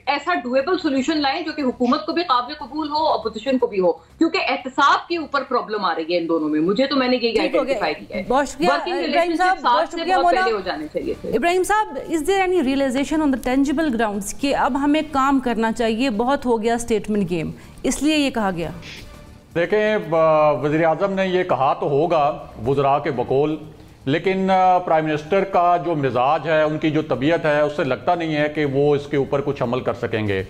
ऐसा डुएबल सोल्यूशन लाएं जो कि हुकूमत को भी काबिल कबूल हो, अपोजिशन को भी हो, क्योंकि एहतसाब के ऊपर प्रॉब्लम आ रही है इन दोनों में। मुझे तो मैंने यही आइडेंटिफाई किया है। वर्किंग रिलेशनशिप साथ से बहुत पहले हो जाने चाहिए थे। Ibrahim sahab, is there any realization on the tangible grounds कि अब हमें काम करना चाहिए, बहुत हो गया स्टेटमेंट गेम, इसलिए ये कहा गया? देखें, वज़ीर आज़म ने ये कहा तो होगा वज़रा के बकौल, लेकिन प्राइम मिनिस्टर का जो मिजाज है, उनकी जो तबीयत है, उससे लगता नहीं है कि वो इसके ऊपर कुछ अमल कर सकेंगे।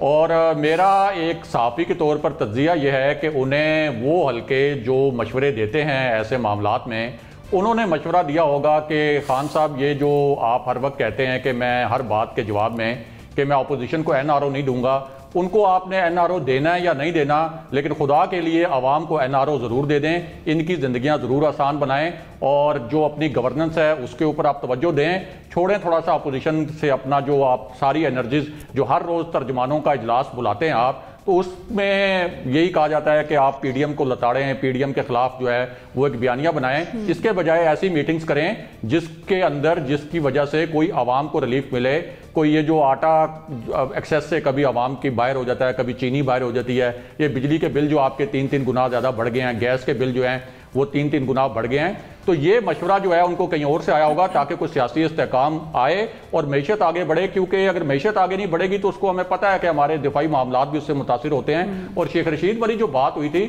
और मेरा एक सहाफ़ी के तौर पर तज्ज़िया यह है कि उन्हें वो हल्के जो मशवरे देते हैं ऐसे मामलात में, उन्होंने मशवरा दिया होगा कि खान साहब, ये जो आप हर वक्त कहते हैं कि मैं हर बात के जवाब में कि मैं अपोजिशन को NRO नहीं दूंगा, उनको आपने NRO देना है या नहीं देना, लेकिन खुदा के लिए आवाम को NRO ज़रूर दे दें, इनकी ज़िंदगियां ज़रूर आसान बनाएं और जो अपनी गवर्नेंस है उसके ऊपर आप तवज्जो दें। छोड़ें थोड़ा सा अपोजिशन से अपना जो आप सारी एनर्जीज, जो हर रोज़ तर्जमानों का इजलास बुलाते हैं आप, तो उसमें यही कहा जाता है कि आप पीडीएम को लताड़ें, पीडीएम के खिलाफ जो है वो एक बयानिया बनाएं। इसके बजाय ऐसी मीटिंग्स करें जिसके अंदर, जिसकी वजह से कोई आवाम को रिलीफ मिले। कोई ये जो आटा एक्सेस से कभी आवाम की बाहर हो जाता है, कभी चीनी बाहर हो जाती है, ये बिजली के बिल जो आपके 3-3 गुना ज़्यादा बढ़ गए हैं, गैस के बिल जो हैं वो 3-3 गुना बढ़ गए हैं, तो ये मशवरा जो है उनको कहीं और से आया होगा ताकि कुछ सियासी इस्तेहकाम आए और मईशत आगे बढ़े। क्योंकि अगर मईशत आगे नहीं बढ़ेगी तो उसको हमें पता है कि हमारे दिफाई मामलात भी उससे मुतासिर होते हैं। और शेख रशीद वाली जो बात हुई थी,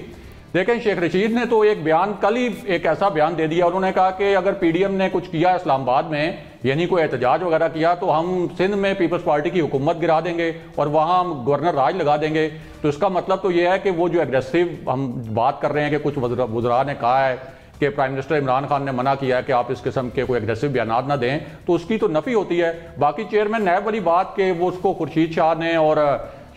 देखें शेख रशीद ने तो एक बयान, कल ही एक ऐसा बयान दे दिया, उन्होंने कहा कि अगर पीडीएम ने कुछ किया इस्लामाबाद में, यानी कोई एहतजाज वगैरह किया, तो हम सिंध में पीपल्स पार्टी की हुकूमत गिरा देंगे और वहाँ हम गवर्नर राज लगा देंगे। तो इसका मतलब तो ये है कि वो जो एग्रेसिव हम बात कर रहे हैं कि कुछ वज़रा ने कहा है कि प्राइम मिनिस्टर इमरान खान ने मना किया है कि आप इस किस्म के कोई एग्रेसिव बयान ना दें, तो उसकी तो नफ़ी होती है। बाकी चेयरमैन नैब वाली बात कि वो उसको खुर्शीद शाह ने और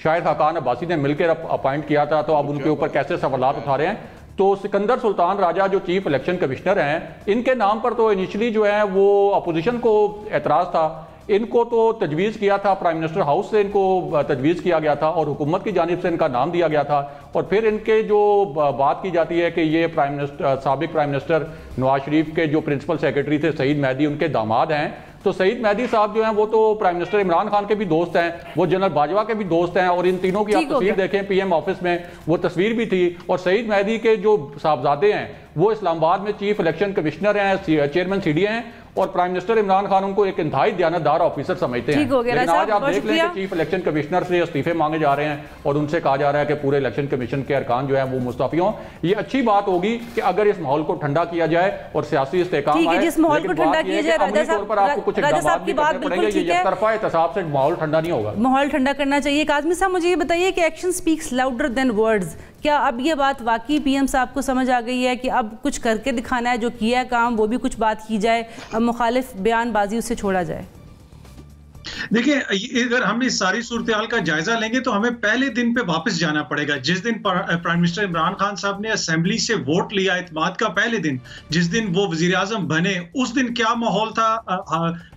शाहिद खाकान अब्बासी ने मिलकर अपॉइंट किया था, तो अब उनके ऊपर कैसे सवालात उठा रहे हैं। तो सिकंदर सुल्तान राजा जो चीफ इलेक्शन कमिश्नर हैं, इनके नाम पर तो इनिशियली जो है वो अपोजिशन को एतराज़ था, इनको तो तजवीज़ किया था, प्राइम मिनिस्टर हाउस से इनको तजवीज़ किया गया था और हुकूमत की जानिब से इनका नाम दिया गया था। और फिर इनके जो बात की जाती है कि ये साबिक प्राइम मिनिस्टर नवाज शरीफ के जो प्रिंसिपल सेक्रेटरी थे सईद मेहदी, उनके दामाद हैं। तो सईद मेहदी साहब जो हैं वो तो प्राइम मिनिस्टर इमरान खान के भी दोस्त हैं, वो जनरल बाजवा के भी दोस्त हैं, और इन तीनों की आप तस्वीर देखें पीएम ऑफिस में, वो तस्वीर भी थी। और सईद मेहदी के जो साहबजादे हैं वो इस्लामाबाद में चीफ इलेक्शन कमिश्नर हैं, चेयरमैन सीडीए हैं, और प्राइम मिनिस्टर इमरान खान उनको एक इंतहाई दयानतदार ऑफिसर समझते हैं। लेकिन आज आप देख लें कि चीफ इलेक्शन कमिश्नर से इस्तीफे मांगे जा रहे हैं और उनसे कहा जा रहा है कि पूरे इलेक्शन कमीशन के अरकान जो है वो मुस्तफी हों। ये अच्छी बात होगी कि अगर इस माहौल को ठंडा किया जाए और सियासी इस्तेहकाम आए, जिस माहौल को ठंडा किया जाए, राजा साहब पर आपको कुछ इक़दामात भी करने पड़ेंगे। ये एकतरफा एहतसाब से माहौल ठंडा नहीं होगा, माहौल ठंडा करना चाहिए। काज़मी साहब मुझे ये बताइए कि action speaks louder than words, क्या अब ये बात वाकई पीएम साहब को समझ आ गई है कि अब कुछ करके दिखाना है, जो किया है काम वो भी कुछ बात की जाए, अब मुखालिफ बयानबाजी उससे छोड़ा जाए? देखिए, अगर हम इस सारी सूरत हाल का जायजा लेंगे तो हमें पहले दिन पे वापस जाना पड़ेगा, जिस दिन प्राइम मिनिस्टर इमरान खान साहब ने असेंबली से वोट लिया इत्मीनान का पहले दिन, जिस दिन वो वजीर आजम बने, उस दिन क्या माहौल था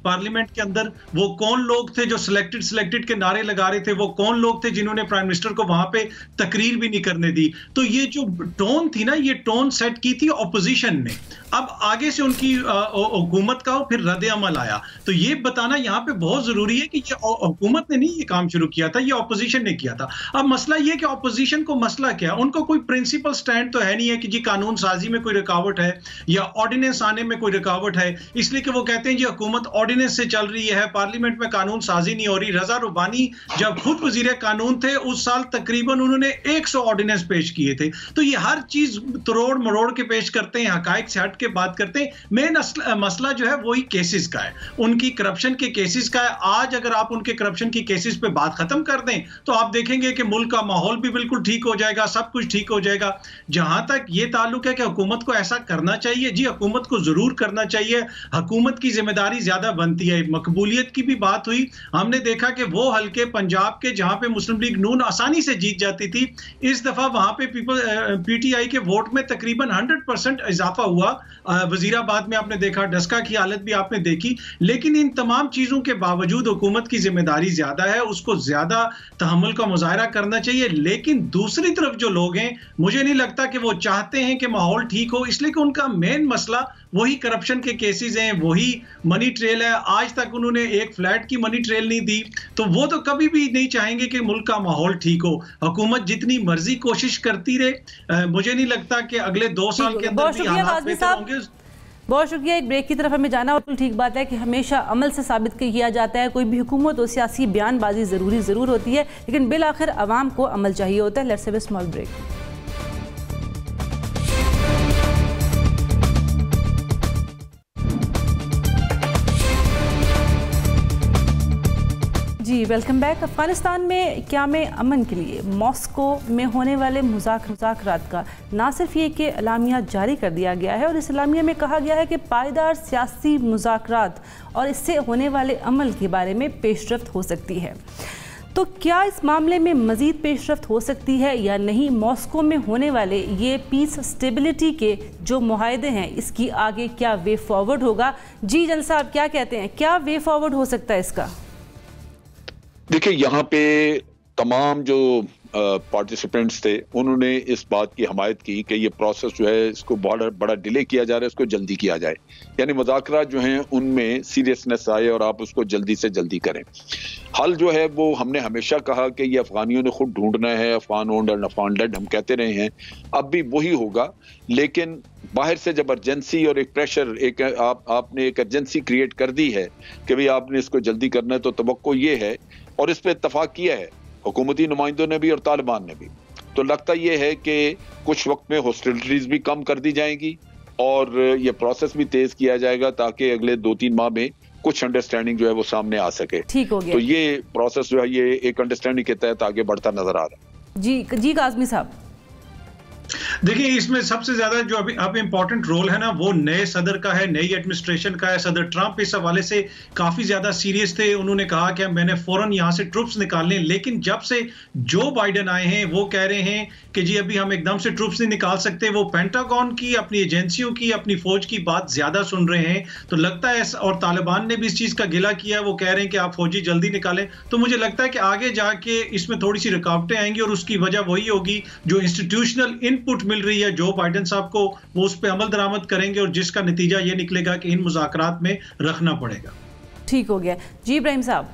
पार्लियामेंट के अंदर, वो कौन लोग थे जो सिलेक्टेड के नारे लगा रहे थे, वो कौन लोग थे जिन्होंने प्राइम मिनिस्टर को वहां पे तकरीर भी नहीं करने दी। तो ये जो टोन थी ना, ये टोन सेट की थी ऑपोजिशन ने। अब आगे से उनकी हुकूमत का फिर रद्द अमल आया, तो ये बताना यहाँ पे बहुत जरूरी है कि ये हुकूमत ने नहीं ये काम शुरू किया था, ये ऑपोजिशन ने किया था। अब मसला ये कि ऑपोजिशन को मसला क्या, उनको कोई प्रिंसिपल स्टैंड तो है नहीं है कि जी कानून साजी में कोई रुकावट है या ऑर्डिनेंस आने में कोई रुकावट है, इसलिए कि वो कहते हैं जी हुकूमत ऑर्डिनेंस से चल रही है, पार्लियामेंट में कानून साजी नहीं हो रही। रजा रुबानी जब खुद वजीर कानून थे उस साल तकरीबन उन्होंने 100 ऑर्डिनेंस पेश किए थे। तो ये हर चीज तोड़ मरोड़ के पेश करते हैं, हकायक से हट के बात करते हैं। मेन मसला जो है वही केसेस का है, उनकी करप्शन के केसेस का है। आज अगर आप उनके करप्शन की केसेस पे बात खत्म कर दें तो आप देखेंगे कि मुल्क का माहौल भी बिल्कुल ठीक हो जाएगा, सब कुछ ठीक हो जाएगा। जहां तक ये ताल्लुक है कि हुकूमत को ऐसा करना चाहिए, जी हुकूमत को जरूर करना चाहिए, हुकूमत की जिम्मेदारी ज्यादा बनती है। मकबूलियत की भी बात हुई, हमने देखा कि वो हल्के पंजाब के जहां पे मुस्लिम लीग नून आसानी से जीत जाती थी, इस दफा वहां पे पीटीआई के वोट में तकरीबन 100% इजाफा हुआ। वजीराबाद में आपने देखा, डस्का की हालत भी आपने देखी। लेकिन इन तमाम चीजों के बावजूद हुकूमत की जिम्मेदारी ज्यादा है, उसको ज्यादा तहम्मुल का मुजाहरा करना चाहिए। लेकिन दूसरी तरफ जो लोग हैं, मुझे नहीं लगता कि वो चाहते हैं कि माहौल ठीक हो, इसलिए कि उनका मेन मसला वही करप्शन के केसेस हैं, वही मनी ट्रेल है। आज तक उन्होंने एक फ्लैट की मनी ट्रेल नहीं दी, तो वो तो कभी भी नहीं चाहेंगे कि मुल्क का माहौल ठीक हो। हुकूमत जितनी मर्जी कोशिश करती रहे, मुझे नहीं लगता कि अगले 2 साल के अंदर भी हालात बेहतर होंगे। बहुत शुक्रिया। एक ब्रेक की तरफ हमें जाना। बिल्कुल ठीक बात है कि हमेशा अमल से साबित किया जाता है, कोई भी हुकूमत और सियासी बयानबाजी ज़रूर होती है, लेकिन बिल आखिर आवाम को अमल चाहिए होता है। Let's have a small break. जी वेलकम बैक। अफगानिस्तान में क़याम अमन के लिए मॉस्को में होने वाले मुज़ाकरात का ना सिर्फ ये कि एलामिया जारी कर दिया गया है, और इस एलामिया में कहा गया है कि पायदार सियासी मुज़ाकरात और इससे होने वाले अमल के बारे में पेशरफ्त हो सकती है। तो क्या इस मामले में मज़ीद पेशरफ्त हो सकती है या नहीं? मॉस्को में होने वाले ये पीस स्टेबिलिटी के जो मुआहदे हैं, इसकी आगे क्या वे फॉरवर्ड होगा? जी जनरल साहब क्या कहते हैं, क्या वे फॉरवर्ड हो सकता है इसका? देखिए, यहाँ पे तमाम जो पार्टिसिपेंट्स थे उन्होंने इस बात की हमायत की कि ये प्रोसेस जो है इसको बहुत बड़ा डिले किया जा रहा है, इसको जल्दी किया जाए, यानी मुज़ाकरात जो हैं उनमें सीरियसनेस आए और आप उसको जल्दी से जल्दी करें। हल जो है वो हमने हमेशा कहा कि ये अफगानियों ने खुद ढूंढना है, अफगान ओन्ड और अफगान लेड हम कहते रहे हैं, अब भी वही होगा। लेकिन बाहर से जब अर्जेंसी और एक प्रेशर, आपने एक अर्जेंसी क्रिएट कर दी है कि भाई आपने इसको जल्दी करना है, तो तवक्को ये है और इस पर इत्तफाक किया है हुकूमती नुमाइंदों ने भी और तालिबान ने भी, तो लगता यह है कि कुछ वक्त में हॉस्टिलिटीज भी कम कर दी जाएंगी और ये प्रोसेस भी तेज किया जाएगा ताकि अगले 2-3 माह में कुछ अंडरस्टैंडिंग जो है वो सामने आ सके। ठीक हो गया। तो ये प्रोसेस जो है ये एक अंडरस्टैंडिंग के तहत आगे बढ़ता नजर आ रहा है। जी काज़मी साहब, देखिए, इसमें सबसे ज्यादा जो अभी अब इम्पोर्टेंट रोल है ना, वो नए सदर का है, नई एडमिनिस्ट्रेशन का है। सदर ट्रंप इस हवाले से काफी ज्यादा सीरियस थे। उन्होंने कहा कि मैंने फौरन यहां से ट्रूप्स निकालने, लेकिन जब से जो बाइडेन आए हैं वो कह रहे हैं कि जी अभी हम एकदम से ट्रूप्स नहीं निकाल सकते। वो पेंटागन की, अपनी एजेंसियों की, अपनी फौज की बात ज्यादा सुन रहे हैं। तो लगता है, और तालिबान ने भी इस चीज का गिला किया, वो कह रहे हैं कि आप फौजी जल्दी निकालें। तो मुझे लगता है कि आगे जाके इसमें थोड़ी सी रुकावटें आएंगी, और उसकी वजह वही होगी जो इंस्टीट्यूशनल इनपुट मिल रही है जो बाइडेन साहब को, वो उस पर अमल दरामद करेंगे, और जिसका नतीजा ये निकलेगा कि इन मुज़ाकरात में रखना पड़ेगा। ठीक हो गया जी। इब्राहिम साहब,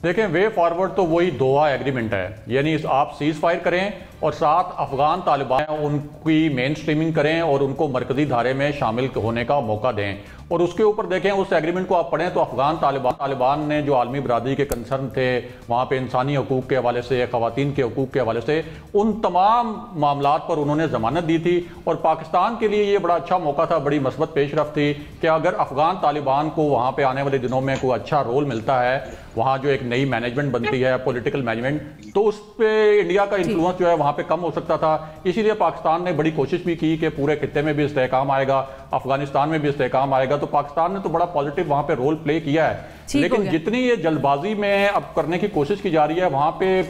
देखें, वे फॉरवर्ड तो वही दोहा एग्रीमेंट है, यानी आप सीज फायर करें और साथ अफगान तालिबान उनकी मेन स्ट्रीमिंग करें और उनको मरकजी धारे में शामिल होने का मौका दें। और उसके ऊपर देखें, उस एग्रीमेंट को आप पढ़ें तो अफगान तालिबान ने जो आलमी बरादरी के कंसर्न थे वहाँ पे इंसानी हकूक़ के हवाले से, ख़वातीन के हकूक़ के हवाले से, उन तमाम मामलात पर उन्होंने ज़मानत दी थी। और पाकिस्तान के लिए ये बड़ा अच्छा मौका था, बड़ी मस्बत पेशरफ थी कि अगर अफगान तालिबान को वहाँ पर आने वाले दिनों में कोई अच्छा रोल मिलता है, वहाँ जो एक नई मैनेजमेंट बनती है, पॉलिटिकल मैनेजमेंट, तो उस पर इंडिया का इन्फ्लुएंस जो है वहाँ पे कम हो सकता था। इसीलिए पाकिस्तान ने बड़ी कोशिश भी की कि पूरे खित्ते में भी इस्तेहकाम आएगा, अफगानिस्तान में भी इस्तेहकाम आएगा। तो पाकिस्तान ने तो बड़ा पॉजिटिव वहाँ पे रोल प्ले किया है, लेकिन जितनी ये जल्दबाजी में अब करने की कोशिश की जा रही है, वहाँ पे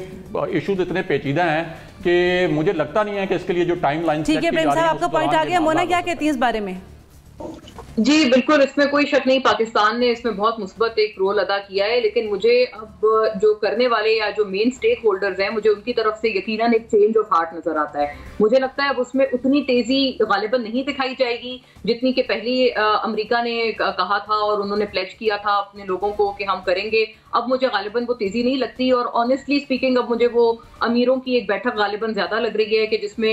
इश्यूज इतने पेचीदा हैं कि मुझे लगता नहीं है कि इसके लिए जो टाइम लाइन ठीक है। इब्राहिम साहब, आपका पॉइंट आ गया। मोना क्या कहती है इस बारे में? जी बिल्कुल, इसमें कोई शक नहीं, पाकिस्तान ने इसमें बहुत मुस्बत एक रोल अदा किया है। लेकिन मुझे अब जो करने वाले या जो मेन स्टेक होल्डर्स हैं, मुझे उनकी तरफ से यकीनन एक चेंज ऑफ हार्ट नजर आता है। मुझे लगता है अब उसमें उतनी तेजी गालिबन नहीं दिखाई जाएगी जितनी कि पहले अमेरिका ने कहा था और उन्होंने प्लेज किया था अपने लोगों को कि हम करेंगे। अब मुझे गालिबन वो तेजी नहीं लगती, और ऑनेस्टली स्पीकिंग अब मुझे वो अमीरों की एक बैठक गालिबन ज्यादा लग रही है कि जिसमें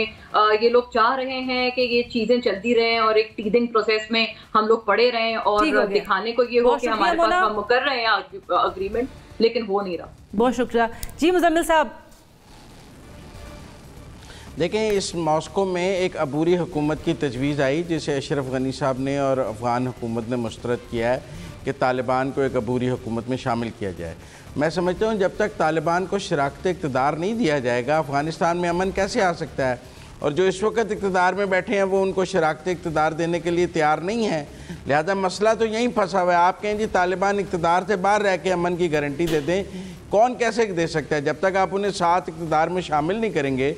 ये लोग चाह रहे हैं कि ये चीजें चलती रहें और एक टीदिंग प्रोसेस में हम लोग पड़े रहें, और दिखाने को ये हो कि हमारे पास हम कर रहे हैं अग्रीमेंट, लेकिन हो नहीं रहा। बहुत शुक्रिया जी। मुजम्मिल साहब, देखें, इस मॉस्को में एक अबूरी हुकूमत की तजवीज़ आई जिसे अशरफ गनी साहब ने और अफ़गान हुकूमत ने मुस्तरद किया है कि तालिबान को एक अबूरी हुकूमत में शामिल किया जाए। मैं समझता हूँ जब तक तालिबान को शराकत इक़्तिदार नहीं दिया जाएगा, अफ़गानिस्तान में अमन कैसे आ सकता है। और जो इस वक्त इक़्तिदार में बैठे हैं वो उनको शराकत इक़्तिदार देने के लिए तैयार नहीं है। लिहाजा मसला तो यहीं फंसा हुआ है। आप कहें जी तालिबान इक़्तिदार से बाहर रह के अमन की गारंटी दे दें, कौन कैसे दे सकता है? जब तक आप उन्हें साथ इक़्तिदार में शामिल नहीं करेंगे,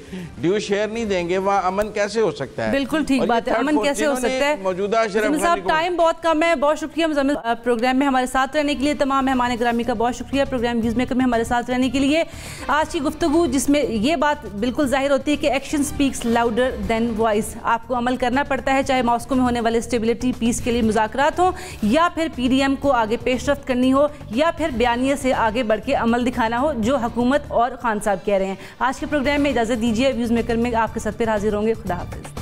ड्यू शेयर नहीं देंगे, वहाँ अमन कैसे हो सकता है? बिल्कुल ठीक बात है, अमन कैसे हो सकता है? मौजूदा साहब, टाइम बहुत कम है। बहुत शुक्रिया मुजम्मिल प्रोग्राम में हमारे साथ रहने के लिए। तमाम मेहमान ग्रामी का बहुत शुक्रिया प्रोग्राम न्यूज़ मेकर में हमारे साथ रहने के लिए। आज की गुफ्तगू जिसमें ये बात बिल्कुल जाहिर होती है कि action speaks louder than voice. आपको अमल करना पड़ता है, चाहे मॉस्को में होने वाले स्टेबिलिटी पीस के लिए मुज़ाकरात हो, या फिर PDM को आगे पेशरफ्त करनी हो, या फिर बयानिए से आगे बढ़ के अमल दिखाना हो जो हुकूमत और खान साहब कह रहे हैं। आज के प्रोग्राम में इजाज़त दीजिए। व्यूज़ मेकर में आपके साथ फिर हाजिर होंगे। खुदा हाफिज़।